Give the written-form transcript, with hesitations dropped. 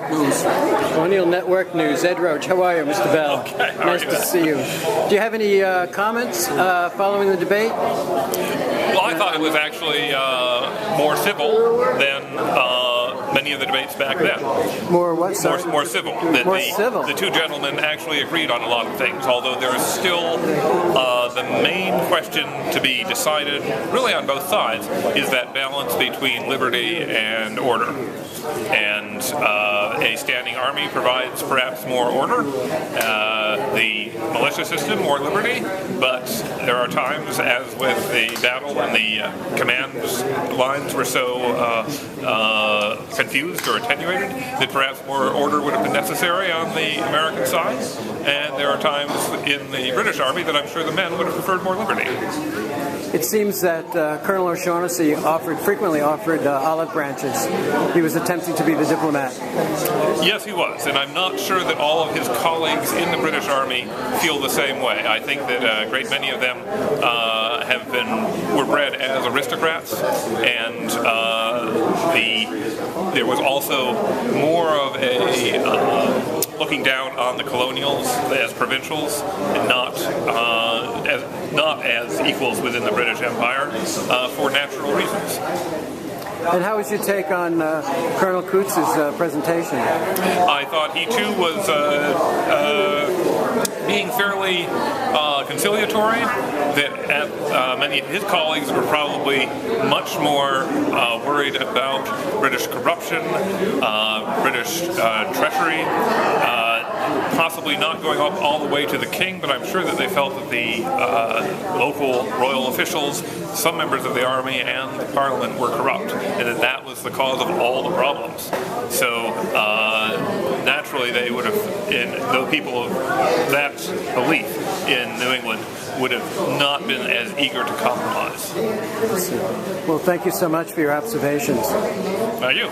Network News. Colonial Network News. Ed Roach, how are you, Mr. Bell? Okay, nice to see you. Do you have any comments following the debate? Well, I thought it was actually more civil than many of the debates back then. More what, sorry? More civil. That More civil. The two gentlemen actually agreed on a lot of things, although there is still the main question to be decided, really on both sides, is that balance between liberty and order. And a standing army provides perhaps more order, the militia system more liberty, but there are times, as with the battle when the command lines were so confused or attenuated, that perhaps more order would have been necessary on the American side, and there are times in the British Army that I'm sure the men would have preferred more liberty. It seems that Colonel O'Shaughnessy frequently offered olive branches. He was attempting to be the diplomat. Yes, he was, and I'm not sure that all of his colleagues in the British Army feel the same way. I think that a great many of them were bred as aristocrats, and there was also more of a looking down on the colonials as provincials, and not as equals within the British Empire for natural reasons. And how was your take on Colonel Coots's presentation? I thought he too was being fairly conciliatory, that many of his colleagues were probably much more worried about British corruption, British treachery, possibly not going up all the way to the king, but I'm sure that they felt that the local royal officials, some members of the army and the parliament were corrupt, and that was the cause of all the problems. So naturally they would have, though people of that belief in New England would have not been as eager to compromise. Well, thank you so much for your observations. Thank you.